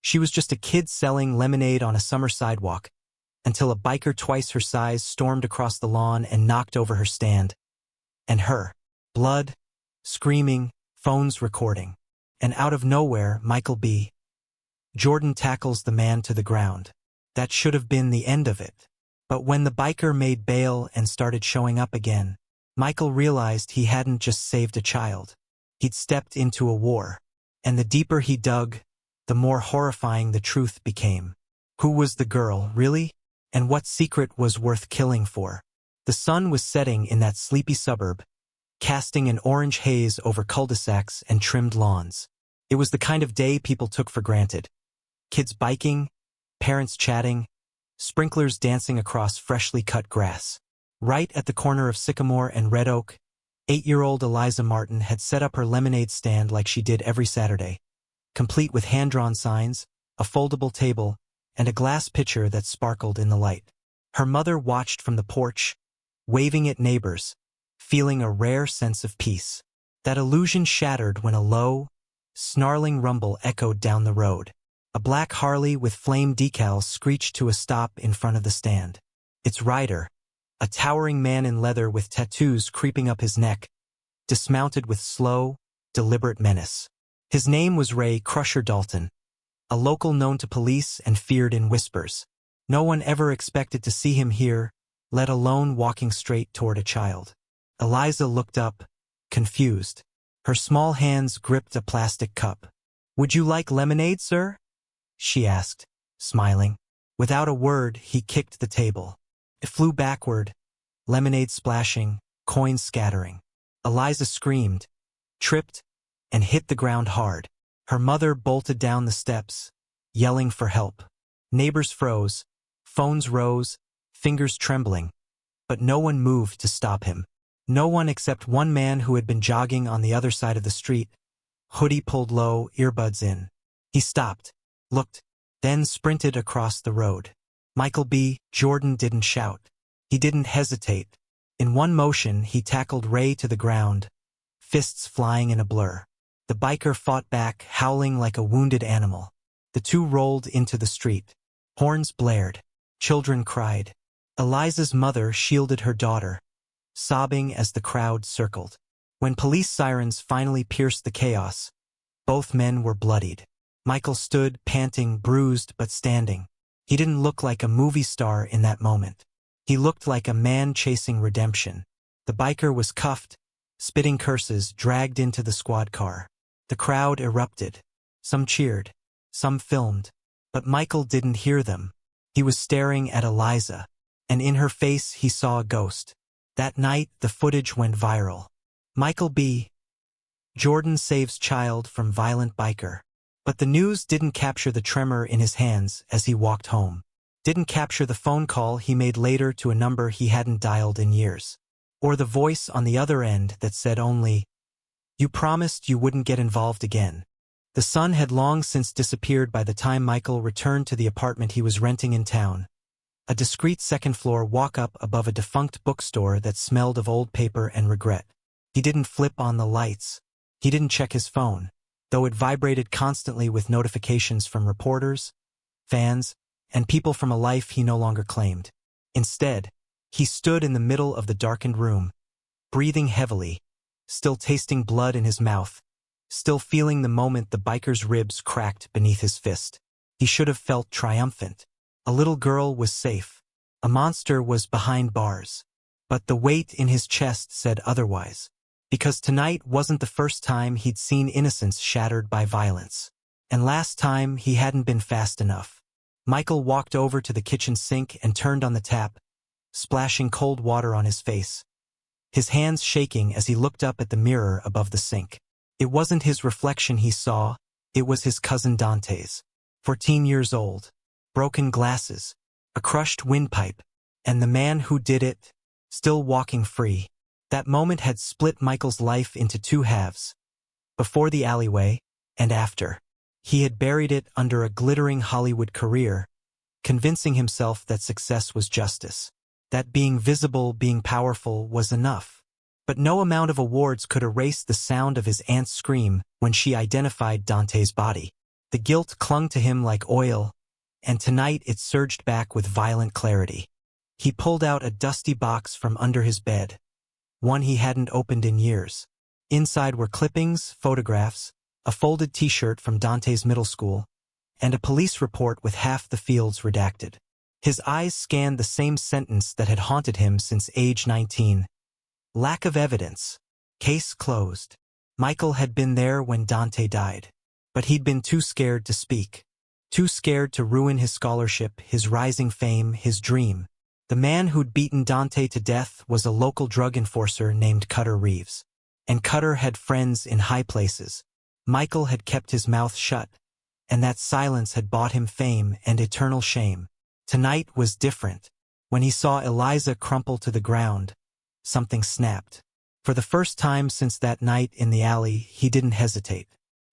She was just a kid selling lemonade on a summer sidewalk, until a biker twice her size stormed across the lawn and knocked over her stand. And her. Blood, screaming, phones recording. And out of nowhere, Michael B. Jordan tackles the man to the ground. That should have been the end of it. But when the biker made bail and started showing up again, Michael realized he hadn't just saved a child. He'd stepped into a war. And the deeper he dug, the more horrifying the truth became. Who was the girl, really? And what secret was worth killing for? The sun was setting in that sleepy suburb, casting an orange haze over cul-de-sacs and trimmed lawns. It was the kind of day people took for granted. Kids biking, parents chatting, sprinklers dancing across freshly cut grass. Right at the corner of Sycamore and Red Oak, 8-year-old Eliza Martin had set up her lemonade stand like she did every Saturday, complete with hand-drawn signs, a foldable table, and a glass pitcher that sparkled in the light. Her mother watched from the porch, waving at neighbors, feeling a rare sense of peace. That illusion shattered when a low, snarling rumble echoed down the road. A black Harley with flame decals screeched to a stop in front of the stand. Its rider, a towering man in leather with tattoos creeping up his neck, dismounted with slow, deliberate menace. His name was Ray Crusher Dalton, a local known to police and feared in whispers. No one ever expected to see him here, let alone walking straight toward a child. Eliza looked up, confused. Her small hands gripped a plastic cup. "Would you like lemonade, sir?" she asked, smiling. Without a word, he kicked the table. It flew backward, lemonade splashing, coins scattering. Eliza screamed, tripped, and hit the ground hard. Her mother bolted down the steps, yelling for help. Neighbors froze, phones rose, fingers trembling, but no one moved to stop him. No one except one man who had been jogging on the other side of the street, hoodie pulled low, earbuds in. He stopped, looked, then sprinted across the road. Michael B. Jordan didn't shout. He didn't hesitate. In one motion, he tackled Ray to the ground, fists flying in a blur. The biker fought back, howling like a wounded animal. The two rolled into the street. Horns blared. Children cried. Eliza's mother shielded her daughter, sobbing as the crowd circled. When police sirens finally pierced the chaos, both men were bloodied. Michael stood, panting, bruised but standing. He didn't look like a movie star in that moment. He looked like a man chasing redemption. The biker was cuffed, spitting curses, dragged into the squad car. The crowd erupted. Some cheered, some filmed, but Michael didn't hear them. He was staring at Eliza, and in her face he saw a ghost. That night, the footage went viral. Michael B. Jordan saves child from violent biker. But the news didn't capture the tremor in his hands as he walked home. Didn't capture the phone call he made later to a number he hadn't dialed in years. Or the voice on the other end that said only, "You promised you wouldn't get involved again." The sun had long since disappeared by the time Michael returned to the apartment he was renting in town. A discreet second-floor walk-up above a defunct bookstore that smelled of old paper and regret. He didn't flip on the lights. He didn't check his phone, though it vibrated constantly with notifications from reporters, fans, and people from a life he no longer claimed. Instead, he stood in the middle of the darkened room, breathing heavily, still tasting blood in his mouth, still feeling the moment the biker's ribs cracked beneath his fist. He should have felt triumphant. A little girl was safe. A monster was behind bars. But the weight in his chest said otherwise. Because tonight wasn't the first time he'd seen innocence shattered by violence. And last time he hadn't been fast enough. Michael walked over to the kitchen sink and turned on the tap, splashing cold water on his face, his hands shaking as he looked up at the mirror above the sink. It wasn't his reflection he saw, it was his cousin Dante's. 14 years old, broken glasses, a crushed windpipe, and the man who did it, still walking free. That moment had split Michael's life into two halves. Before the alleyway, and after. He had buried it under a glittering Hollywood career, convincing himself that success was justice. That being visible, being powerful, was enough. But no amount of awards could erase the sound of his aunt's scream when she identified Dante's body. The guilt clung to him like oil, and tonight it surged back with violent clarity. He pulled out a dusty box from under his bed, one he hadn't opened in years. Inside were clippings, photographs, a folded T-shirt from Dante's middle school, and a police report with half the fields redacted. His eyes scanned the same sentence that had haunted him since age 19. Lack of evidence. Case closed. Michael had been there when Dante died, but he'd been too scared to speak. Too scared to ruin his scholarship, his rising fame, his dream. The man who'd beaten Dante to death was a local drug enforcer named Cutter Reeves. And Cutter had friends in high places. Michael had kept his mouth shut, and that silence had bought him fame and eternal shame. Tonight was different. When he saw Eliza crumple to the ground, something snapped. For the first time since that night in the alley, he didn't hesitate.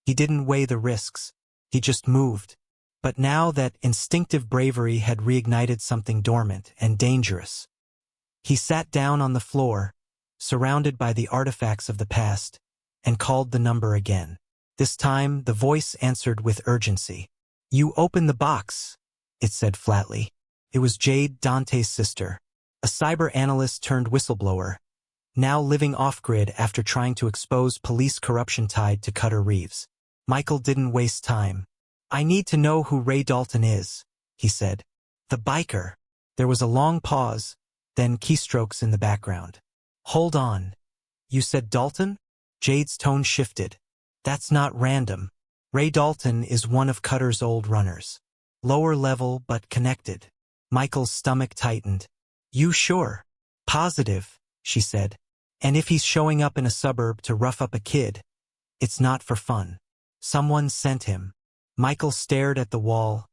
He didn't weigh the risks. He just moved. But now that instinctive bravery had reignited something dormant and dangerous. He sat down on the floor, surrounded by the artifacts of the past, and called the number again. This time, the voice answered with urgency. "You open the box," it said flatly. It was Jade, Dante's sister, a cyber analyst turned whistleblower, now living off-grid after trying to expose police corruption tied to Cutter Reeves. Michael didn't waste time. "I need to know who Ray Dalton is," he said. "The biker." There was a long pause, then keystrokes in the background. "Hold on. You said Dalton?" Jade's tone shifted. "That's not random. Ray Dalton is one of Cutter's old runners. Lower level but connected." Michael's stomach tightened. "You sure?" "Positive," she said. "And if he's showing up in a suburb to rough up a kid, it's not for fun. Someone sent him." Michael stared at the wall.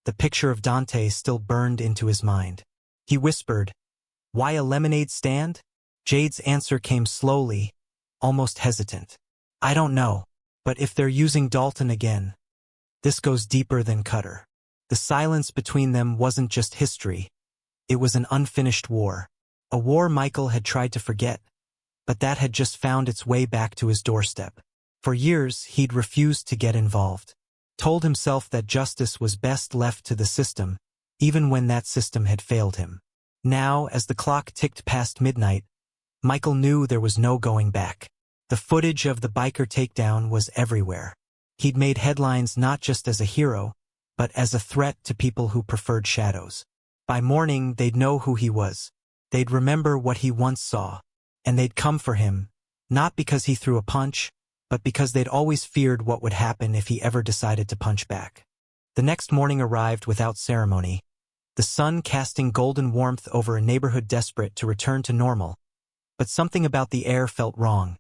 The picture of Dante still burned into his mind. He whispered, "Why a lemonade stand?" Jade's answer came slowly, almost hesitant. "I don't know. But if they're using Dalton again, this goes deeper than Cutter." The silence between them wasn't just history. It was an unfinished war. A war Michael had tried to forget, but that had just found its way back to his doorstep. For years, he'd refused to get involved. Told himself that justice was best left to the system, even when that system had failed him. Now, as the clock ticked past midnight, Michael knew there was no going back. The footage of the biker takedown was everywhere. He'd made headlines not just as a hero, but as a threat to people who preferred shadows. By morning, they'd know who he was. They'd remember what he once saw. And they'd come for him, not because he threw a punch, but because they'd always feared what would happen if he ever decided to punch back. The next morning arrived without ceremony, the sun casting golden warmth over a neighborhood desperate to return to normal. But something about the air felt wrong.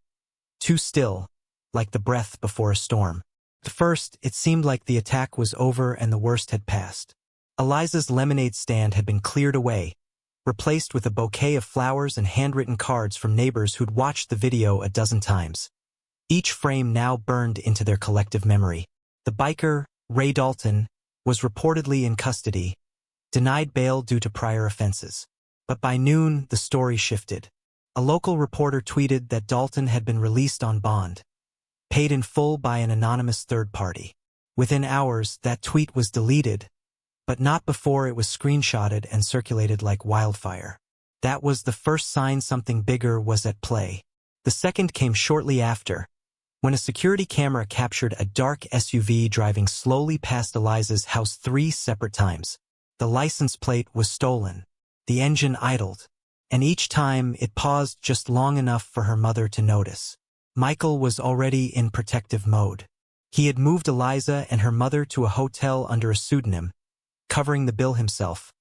Too still, like the breath before a storm. At first, it seemed like the attack was over and the worst had passed. Eliza's lemonade stand had been cleared away, replaced with a bouquet of flowers and handwritten cards from neighbors who'd watched the video a dozen times. Each frame now burned into their collective memory. The biker, Ray Dalton, was reportedly in custody, denied bail due to prior offenses. But by noon, the story shifted. A local reporter tweeted that Dalton had been released on bond, paid in full by an anonymous third party. Within hours, that tweet was deleted, but not before it was screenshotted and circulated like wildfire. That was the first sign something bigger was at play. The second came shortly after, when a security camera captured a dark SUV driving slowly past Eliza's house 3 separate times. The license plate was stolen. The engine idled, and each time it paused just long enough for her mother to notice. Michael was already in protective mode. He had moved Eliza and her mother to a hotel under a pseudonym, covering the bill himself,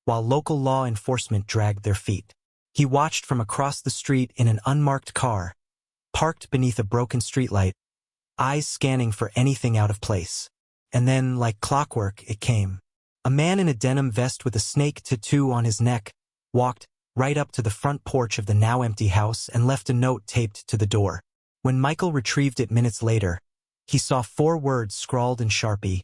while local law enforcement dragged their feet. He watched from across the street in an unmarked car, parked beneath a broken streetlight, eyes scanning for anything out of place. And then, like clockwork, it came. A man in a denim vest with a snake tattoo on his neck walked right up to the front porch of the now empty house and left a note taped to the door. When Michael retrieved it minutes later, he saw 4 words scrawled in Sharpie.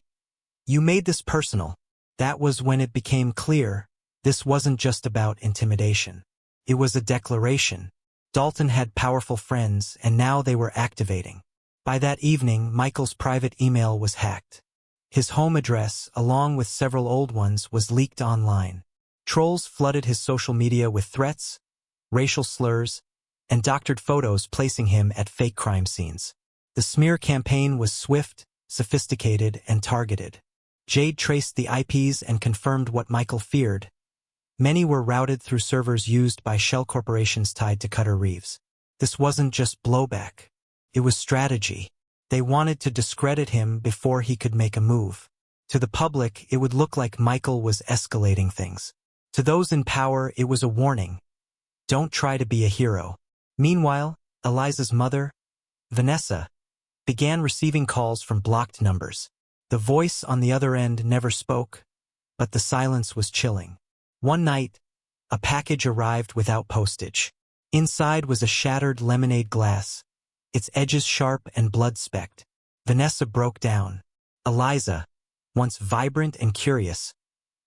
"You made this personal." That was when it became clear this wasn't just about intimidation. It was a declaration. Dalton had powerful friends, and now they were activating. By that evening, Michael's private email was hacked. His home address, along with several old ones, was leaked online. Trolls flooded his social media with threats, racial slurs, and doctored photos placing him at fake crime scenes. The smear campaign was swift, sophisticated, and targeted. Jade traced the IPs and confirmed what Michael feared. Many were routed through servers used by shell corporations tied to Cutter Reeves. This wasn't just blowback. It was strategy. They wanted to discredit him before he could make a move. To the public, it would look like Michael was escalating things. To those in power, it was a warning. Don't try to be a hero. Meanwhile, Eliza's mother, Vanessa, began receiving calls from blocked numbers. The voice on the other end never spoke, but the silence was chilling. One night, a package arrived without postage. Inside was a shattered lemonade glass, its edges sharp and blood-specked. Vanessa broke down. Eliza, once vibrant and curious,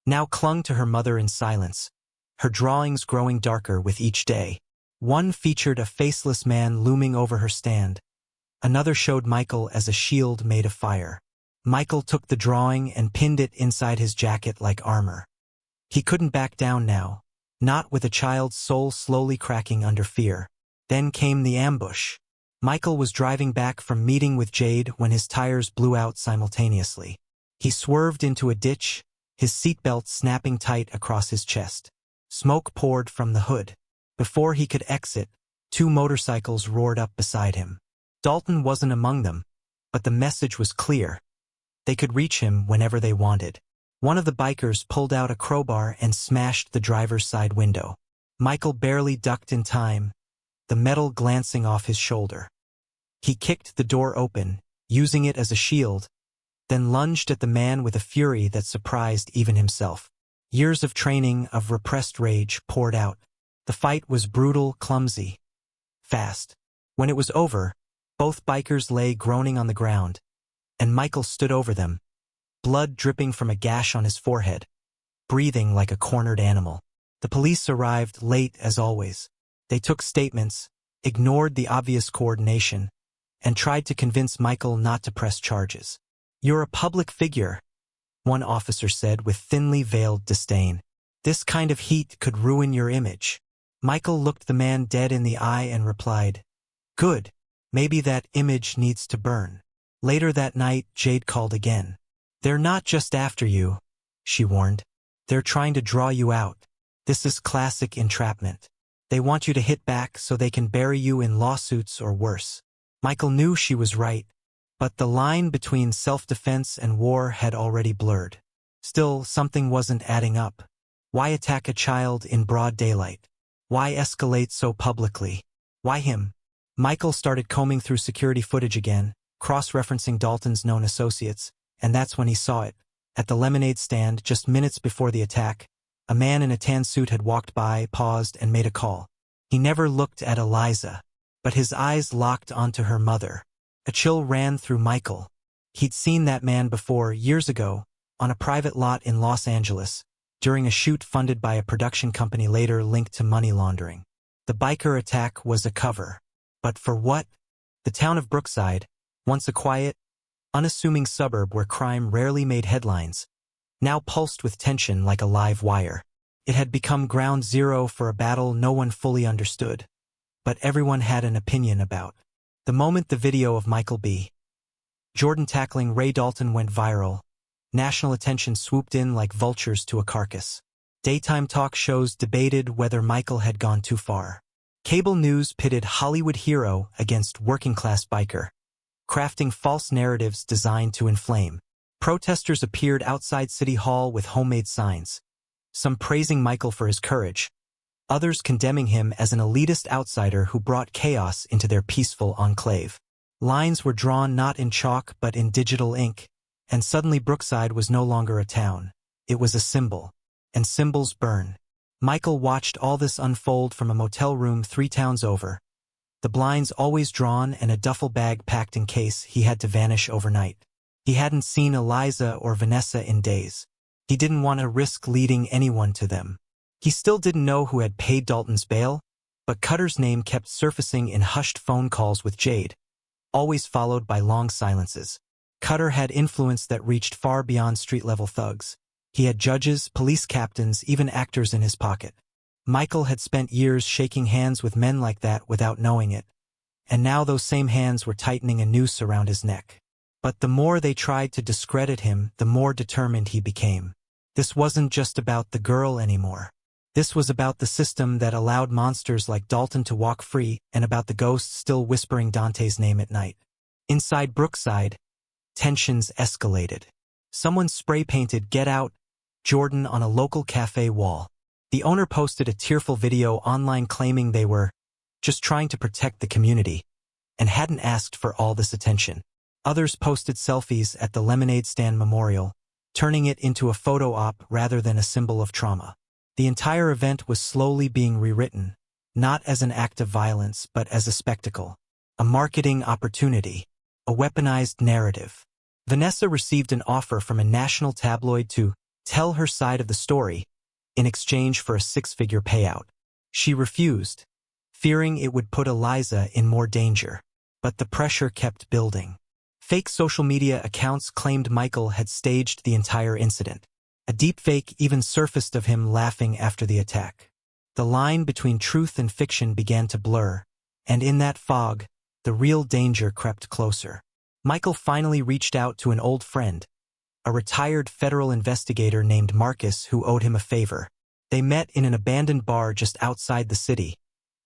now clung to her mother in silence, her drawings growing darker with each day. One featured a faceless man looming over her stand. Another showed Michael as a shield made of fire. Michael took the drawing and pinned it inside his jacket like armor. He couldn't back down now, not with a child's soul slowly cracking under fear. Then came the ambush. Michael was driving back from meeting with Jade when his tires blew out simultaneously. He swerved into a ditch, his seatbelt snapping tight across his chest. Smoke poured from the hood. Before he could exit, 2 motorcycles roared up beside him. Dalton wasn't among them, but the message was clear. They could reach him whenever they wanted. One of the bikers pulled out a crowbar and smashed the driver's side window. Michael barely ducked in time, the metal glancing off his shoulder. He kicked the door open, using it as a shield, then lunged at the man with a fury that surprised even himself. Years of training, of repressed rage, poured out. The fight was brutal, clumsy, fast. When it was over, both bikers lay groaning on the ground, and Michael stood over them, blood dripping from a gash on his forehead, breathing like a cornered animal. The police arrived late as always. They took statements, ignored the obvious coordination, and tried to convince Michael not to press charges. "You're a public figure," one officer said with thinly veiled disdain. "This kind of heat could ruin your image." Michael looked the man dead in the eye and replied, "Good. Maybe that image needs to burn." Later that night, Jade called again. "They're not just after you," she warned. "They're trying to draw you out. This is classic entrapment. They want you to hit back so they can bury you in lawsuits or worse." Michael knew she was right, but the line between self-defense and war had already blurred. Still, something wasn't adding up. Why attack a child in broad daylight? Why escalate so publicly? Why him? Michael started combing through security footage again, cross-referencing Dalton's known associates, and that's when he saw it. At the lemonade stand, just minutes before the attack, a man in a tan suit had walked by, paused, and made a call. He never looked at Eliza, but his eyes locked onto her mother. A chill ran through Michael. He'd seen that man before, years ago, on a private lot in Los Angeles, during a shoot funded by a production company later linked to money laundering. The biker attack was a cover. But for what? The town of Brookside, once a quiet, unassuming suburb where crime rarely made headlines, now pulsed with tension like a live wire. It had become ground zero for a battle no one fully understood, but everyone had an opinion about. The moment the video of Michael B. Jordan tackling Ray Dalton went viral, national attention swooped in like vultures to a carcass. Daytime talk shows debated whether Michael had gone too far. Cable news pitted Hollywood hero against working-class biker, crafting false narratives designed to inflame. Protesters appeared outside City Hall with homemade signs, some praising Michael for his courage, others condemning him as an elitist outsider who brought chaos into their peaceful enclave. Lines were drawn not in chalk but in digital ink, and suddenly Brookside was no longer a town. It was a symbol, and symbols burn. Michael watched all this unfold from a motel room 3 towns over, the blinds always drawn and a duffel bag packed in case he had to vanish overnight. He hadn't seen Eliza or Vanessa in days. He didn't want to risk leading anyone to them. He still didn't know who had paid Dalton's bail, but Cutter's name kept surfacing in hushed phone calls with Jade, always followed by long silences. Cutter had influence that reached far beyond street-level thugs. He had judges, police captains, even actors in his pocket. Michael had spent years shaking hands with men like that without knowing it, and now those same hands were tightening a noose around his neck. But the more they tried to discredit him, the more determined he became. This wasn't just about the girl anymore. This was about the system that allowed monsters like Dalton to walk free, and about the ghosts still whispering Dante's name at night. Inside Brookside, tensions escalated. Someone spray-painted "Get Out, Jordan" on a local cafe wall. The owner posted a tearful video online claiming they were just trying to protect the community and hadn't asked for all this attention. Others posted selfies at the lemonade stand memorial, turning it into a photo op rather than a symbol of trauma. The entire event was slowly being rewritten, not as an act of violence but as a spectacle, a marketing opportunity, a weaponized narrative. Vanessa received an offer from a national tabloid to tell her side of the story in exchange for a six-figure payout. She refused, fearing it would put Eliza in more danger. But the pressure kept building. Fake social media accounts claimed Michael had staged the entire incident. A deepfake even surfaced of him laughing after the attack. The line between truth and fiction began to blur, and in that fog, the real danger crept closer. Michael finally reached out to an old friend, a retired federal investigator named Marcus who owed him a favor. They met in an abandoned bar just outside the city,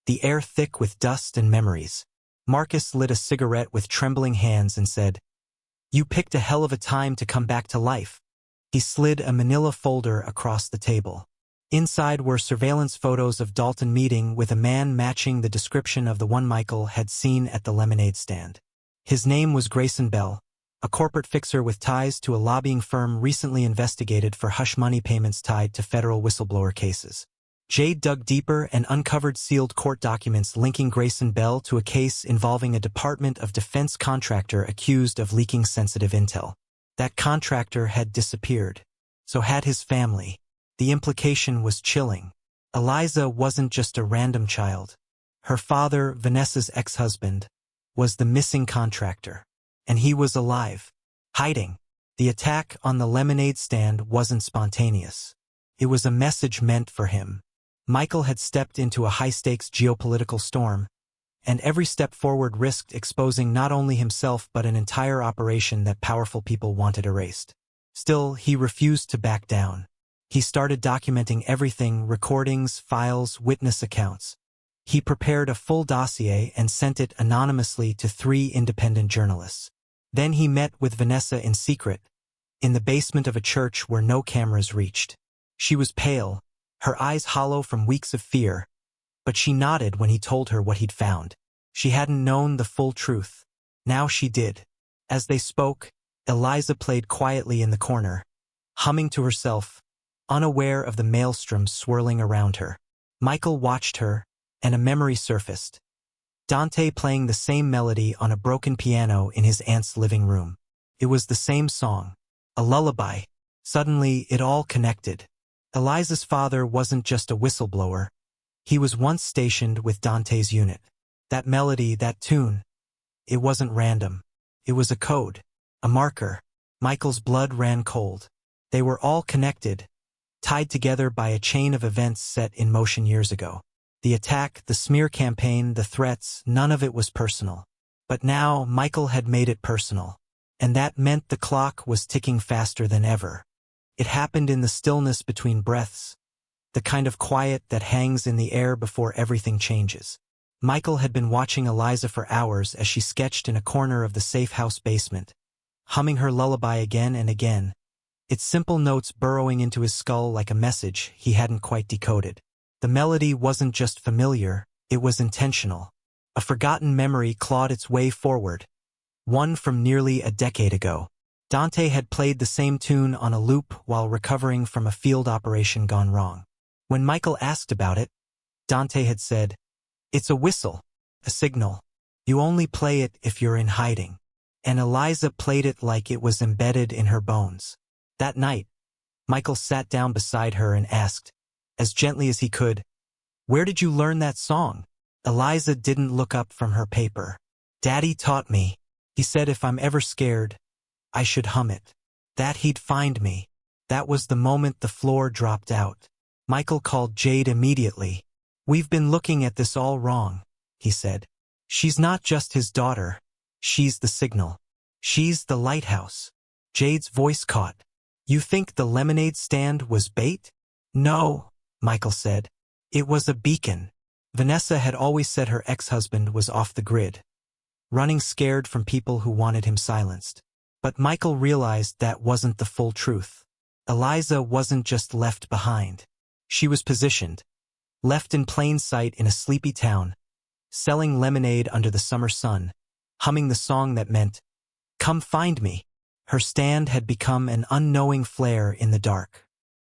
the air thick with dust and memories. Marcus lit a cigarette with trembling hands and said, "You picked a hell of a time to come back to life." He slid a manila folder across the table. Inside were surveillance photos of Dalton meeting with a man matching the description of the one Michael had seen at the lemonade stand. His name was Grayson Bell, a corporate fixer with ties to a lobbying firm recently investigated for hush money payments tied to federal whistleblower cases. Jade dug deeper and uncovered sealed court documents linking Grayson Bell to a case involving a Department of Defense contractor accused of leaking sensitive intel. That contractor had disappeared. So had his family. The implication was chilling. Eliza wasn't just a random child. Her father, Vanessa's ex-husband, was the missing contractor. And he was alive, hiding. The attack on the lemonade stand wasn't spontaneous. It was a message meant for him. Michael had stepped into a high-stakes geopolitical storm, and every step forward risked exposing not only himself but an entire operation that powerful people wanted erased. Still, he refused to back down. He started documenting everything: recordings, files, witness accounts. He prepared a full dossier and sent it anonymously to 3 independent journalists. Then he met with Vanessa in secret, in the basement of a church where no cameras reached. She was pale, her eyes hollow from weeks of fear, but she nodded when he told her what he'd found. She hadn't known the full truth. Now she did. As they spoke, Eliza played quietly in the corner, humming to herself, unaware of the maelstrom swirling around her. Michael watched her, and a memory surfaced. Dante playing the same melody on a broken piano in his aunt's living room. It was the same song, a lullaby. Suddenly, it all connected. Eliza's father wasn't just a whistleblower. He was once stationed with Dante's unit. That melody, that tune, it wasn't random. It was a code, a marker. Michael's blood ran cold. They were all connected, tied together by a chain of events set in motion years ago. The attack, the smear campaign, the threats, none of it was personal. But now Michael had made it personal. And that meant the clock was ticking faster than ever. It happened in the stillness between breaths, the kind of quiet that hangs in the air before everything changes. Michael had been watching Eliza for hours as she sketched in a corner of the safe house basement, humming her lullaby again and again, its simple notes burrowing into his skull like a message he hadn't quite decoded. The melody wasn't just familiar, it was intentional. A forgotten memory clawed its way forward, one from nearly a decade ago. Dante had played the same tune on a loop while recovering from a field operation gone wrong. When Michael asked about it, Dante had said, "It's a whistle, a signal. You only play it if you're in hiding." And Eliza played it like it was embedded in her bones. That night, Michael sat down beside her and asked, as gently as he could, "Where did you learn that song?" Eliza didn't look up from her paper. "Daddy taught me. He said if I'm ever scared, I should hum it. That he'd find me. That was the moment the floor dropped out. Michael called Jade immediately. "We've been looking at this all wrong," he said. "She's not just his daughter. She's the signal. She's the lighthouse." Jade's voice caught. "You think the lemonade stand was bait?" "No," Michael said. "It was a beacon." Vanessa had always said her ex-husband was off the grid, running scared from people who wanted him silenced. But Michael realized that wasn't the full truth. Eliza wasn't just left behind. She was positioned, left in plain sight in a sleepy town, selling lemonade under the summer sun, humming the song that meant, "Come find me." Her stand had become an unknowing flare in the dark.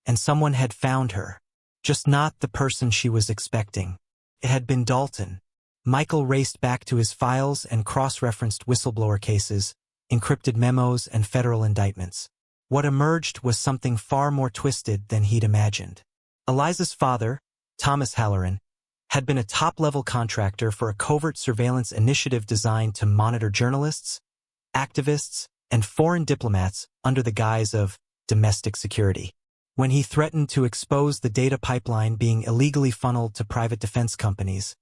And someone had found her. Just not the person she was expecting. It had been Dalton. Michael raced back to his files and cross-referenced whistleblower cases, encrypted memos, and federal indictments. What emerged was something far more twisted than he'd imagined. Eliza's father, Thomas Halloran, had been a top-level contractor for a covert surveillance initiative designed to monitor journalists, activists, and foreign diplomats under the guise of domestic security. When he threatened to expose the data pipeline being illegally funneled to private defense companies,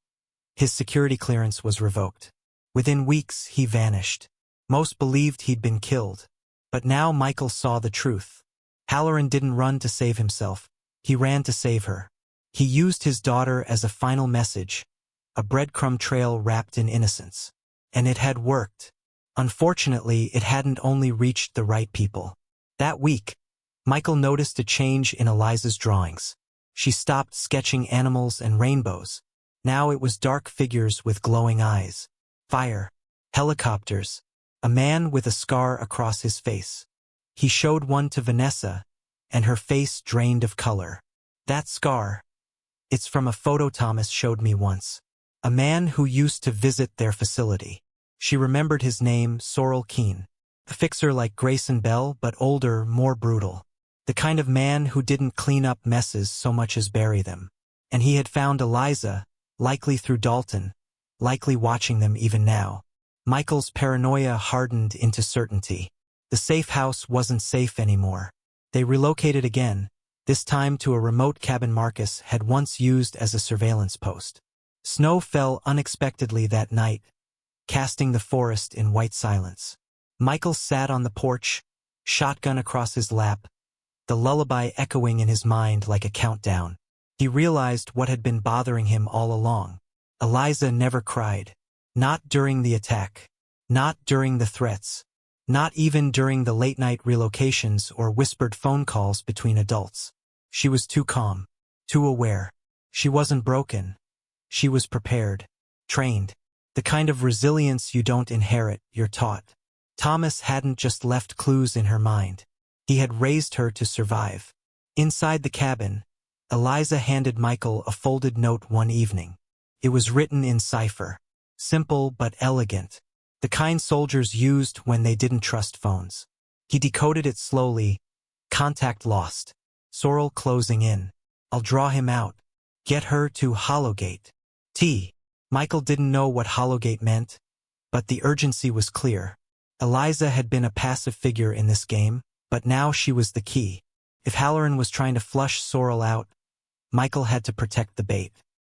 his security clearance was revoked. Within weeks, he vanished. Most believed he'd been killed. But now Michael saw the truth. Halloran didn't run to save himself. He ran to save her. He used his daughter as a final message, a breadcrumb trail wrapped in innocence. And it had worked. Unfortunately, it hadn't only reached the right people. That week, Michael noticed a change in Eliza's drawings. She stopped sketching animals and rainbows. Now it was dark figures with glowing eyes. Fire. Helicopters. A man with a scar across his face. He showed one to Vanessa, and her face drained of color. "That scar. It's from a photo Thomas showed me once. A man who used to visit their facility." She remembered his name, Sorrel Keene. A fixer like Grayson Bell, but older, more brutal. The kind of man who didn't clean up messes so much as bury them. And he had found Eliza, likely through Dalton, likely watching them even now. Michael's paranoia hardened into certainty. The safe house wasn't safe anymore. They relocated again, this time to a remote cabin Marcus had once used as a surveillance post. Snow fell unexpectedly that night, casting the forest in white silence. Michael sat on the porch, shotgun across his lap, the lullaby echoing in his mind like a countdown. He realized what had been bothering him all along. Eliza never cried. Not during the attack. Not during the threats. Not even during the late-night relocations or whispered phone calls between adults. She was too calm, too aware. She wasn't broken. She was prepared, trained. The kind of resilience you don't inherit, you're taught. Thomas hadn't just left clues in her mind. He had raised her to survive. Inside the cabin, Eliza handed Michael a folded note one evening. It was written in cipher. Simple but elegant. The kind soldiers used when they didn't trust phones. He decoded it slowly. Contact lost. Sorrel closing in. I'll draw him out. Get her to Hollowgate. Michael didn't know what Hollowgate meant, but the urgency was clear. Eliza had been a passive figure in this game, but now she was the key. If Halloran was trying to flush Sorrel out, Michael had to protect the bait.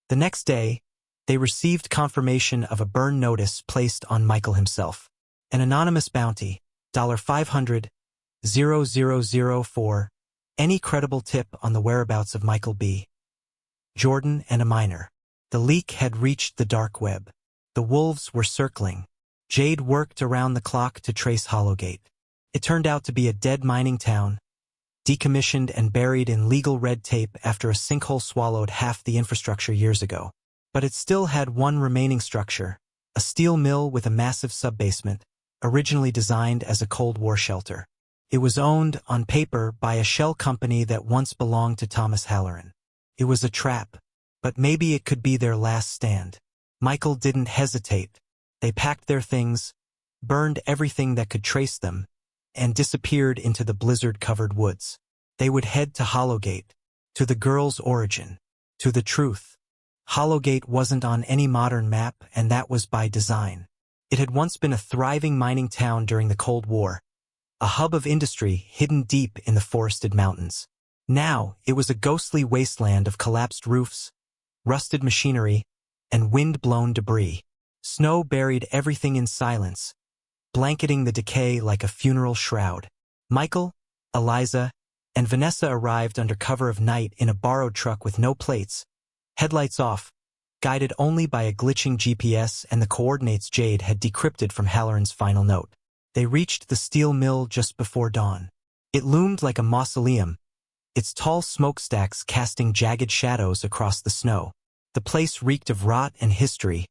The next day, they received confirmation of a burn notice placed on Michael himself. An anonymous bounty, $500, 0004, any credible tip on the whereabouts of Michael B. Jordan and a minor. The leak had reached the dark web. The wolves were circling. Jade worked around the clock to trace Hollowgate. It turned out to be a dead mining town, decommissioned and buried in legal red tape after a sinkhole swallowed half the infrastructure years ago. But it still had one remaining structure, a steel mill with a massive subbasement, originally designed as a Cold War shelter. It was owned, on paper, by a shell company that once belonged to Thomas Halloran. It was a trap, but maybe it could be their last stand. Michael didn't hesitate. They packed their things, burned everything that could trace them, and disappeared into the blizzard-covered woods. They would head to Hollowgate, to the girl's origin, to the truth. Hollowgate wasn't on any modern map, and that was by design. It had once been a thriving mining town during the Cold War, a hub of industry hidden deep in the forested mountains. Now, it was a ghostly wasteland of collapsed roofs, rusted machinery, and wind-blown debris. Snow buried everything in silence, blanketing the decay like a funeral shroud. Michael, Eliza, and Vanessa arrived under cover of night in a borrowed truck with no plates, headlights off, guided only by a glitching GPS and the coordinates Jade had decrypted from Halloran's final note. They reached the steel mill just before dawn. It loomed like a mausoleum, its tall smokestacks casting jagged shadows across the snow. The place reeked of rot and history,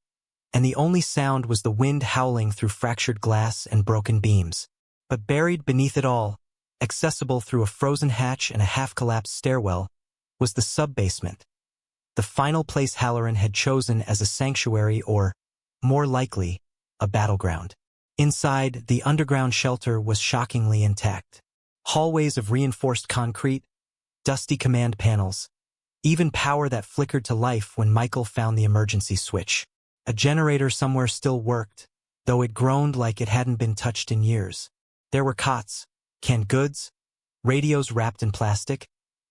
and the only sound was the wind howling through fractured glass and broken beams. But buried beneath it all, accessible through a frozen hatch and a half-collapsed stairwell, was the sub-basement, the final place Halloran had chosen as a sanctuary or, more likely, a battleground. Inside, the underground shelter was shockingly intact. Hallways of reinforced concrete, dusty command panels, even power that flickered to life when Michael found the emergency switch. A generator somewhere still worked, though it groaned like it hadn't been touched in years. There were cots, canned goods, radios wrapped in plastic,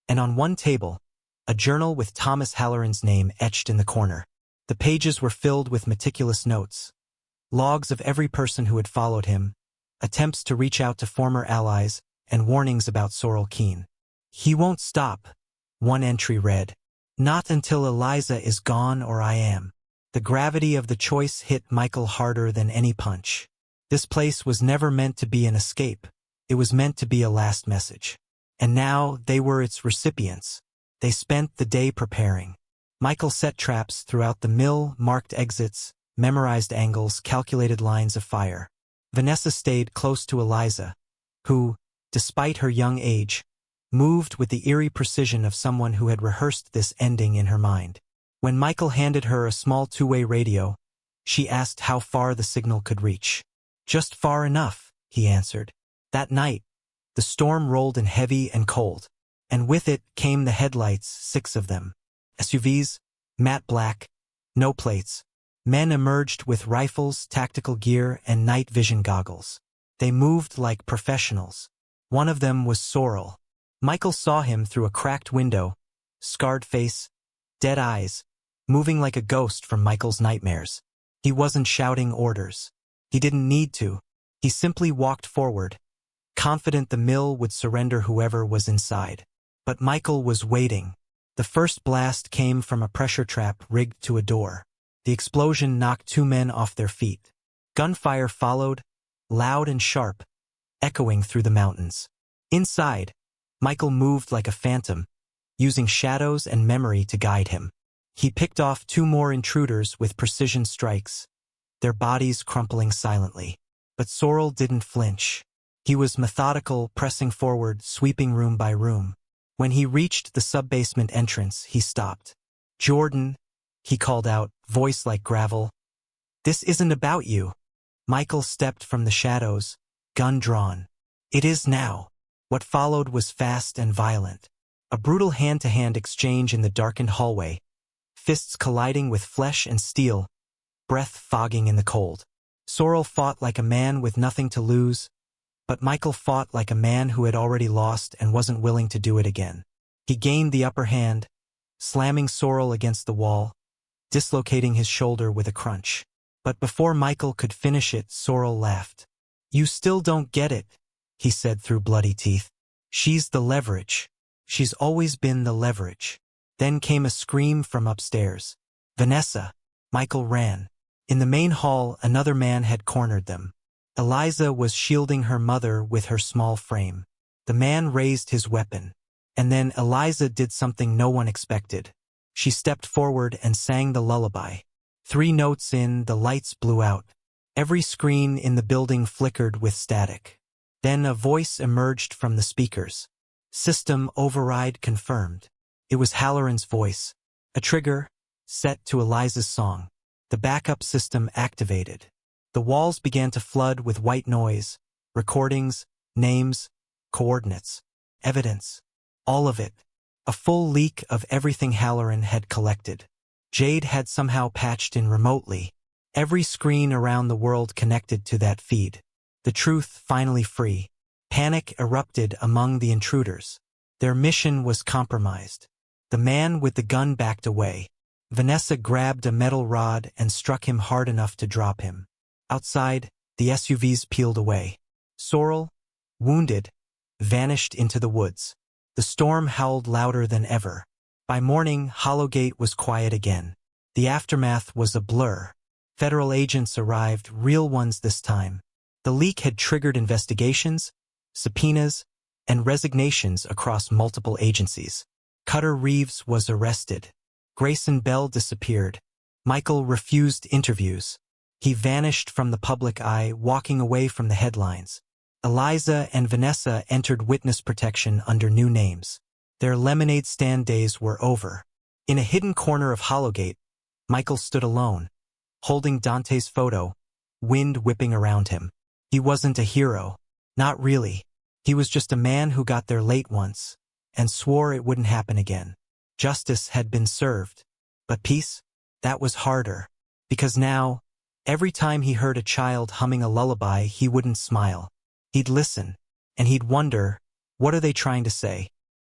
and on one table, a journal with Thomas Halloran's name etched in the corner. The pages were filled with meticulous notes, logs of every person who had followed him, attempts to reach out to former allies, and warnings about Sorrel Keen. "He won't stop," one entry read. "Not until Eliza is gone or I am." The gravity of the choice hit Michael harder than any punch. This place was never meant to be an escape. It was meant to be a last message. And now they were its recipients. They spent the day preparing. Michael set traps throughout the mill, marked exits, memorized angles, calculated lines of fire. Vanessa stayed close to Eliza, who, despite her young age, moved with the eerie precision of someone who had rehearsed this ending in her mind. When Michael handed her a small two-way radio, she asked how far the signal could reach. "Just far enough," he answered. That night, the storm rolled in heavy and cold, and with it came the headlights, 6 of them. SUVs, matte black, no plates. Men emerged with rifles, tactical gear, and night vision goggles. They moved like professionals. One of them was Sorrel. Michael saw him through a cracked window, scarred face, dead eyes, moving like a ghost from Michael's nightmares. He wasn't shouting orders. He didn't need to. He simply walked forward, confident the mill would surrender whoever was inside. But Michael was waiting. The first blast came from a pressure trap rigged to a door. The explosion knocked 2 men off their feet. Gunfire followed, loud and sharp, echoing through the mountains. Inside, Michael moved like a phantom, using shadows and memory to guide him. He picked off 2 more intruders with precision strikes, their bodies crumpling silently. But Sorrel didn't flinch. He was methodical, pressing forward, sweeping room by room. When he reached the sub-basement entrance, he stopped. "Jordan," he called out, voice like gravel. "This isn't about you." Michael stepped from the shadows, gun drawn. "It is now." What followed was fast and violent. A brutal hand-to-hand exchange in the darkened hallway, fists colliding with flesh and steel, breath fogging in the cold. Sorrel fought like a man with nothing to lose, but Michael fought like a man who had already lost and wasn't willing to do it again. He gained the upper hand, slamming Sorrel against the wall, dislocating his shoulder with a crunch. But before Michael could finish it, Sorrel laughed. "You still don't get it," he said through bloody teeth. "She's the leverage. She's always been the leverage." Then came a scream from upstairs. "Vanessa!" Michael ran. In the main hall, another man had cornered them. Eliza was shielding her mother with her small frame. The man raised his weapon. And then Eliza did something no one expected. She stepped forward and sang the lullaby. 3 notes in, the lights blew out. Every screen in the building flickered with static. Then a voice emerged from the speakers. "System override confirmed." It was Halloran's voice. A trigger, set to Eliza's song. The backup system activated. The walls began to flood with white noise, recordings, names, coordinates, evidence. All of it. A full leak of everything Halloran had collected. Jade had somehow patched in remotely. Every screen around the world connected to that feed. The truth finally free. Panic erupted among the intruders. Their mission was compromised. The man with the gun backed away. Vanessa grabbed a metal rod and struck him hard enough to drop him. Outside, the SUVs peeled away. Sorrel, wounded, vanished into the woods. The storm howled louder than ever. By morning, Hollowgate was quiet again. The aftermath was a blur. Federal agents arrived, real ones this time. The leak had triggered investigations, subpoenas, and resignations across multiple agencies. Cutter Reeves was arrested. Grayson Bell disappeared. Michael refused interviews. He vanished from the public eye, walking away from the headlines. Eliza and Vanessa entered witness protection under new names. Their lemonade stand days were over. In a hidden corner of Hollowgate, Michael stood alone, holding Dante's photo, wind whipping around him. He wasn't a hero. Not really. He was just a man who got there late once, and swore it wouldn't happen again. Justice had been served. But peace? That was harder. Because now, every time he heard a child humming a lullaby, he wouldn't smile. He'd listen, and he'd wonder, what are they trying to say?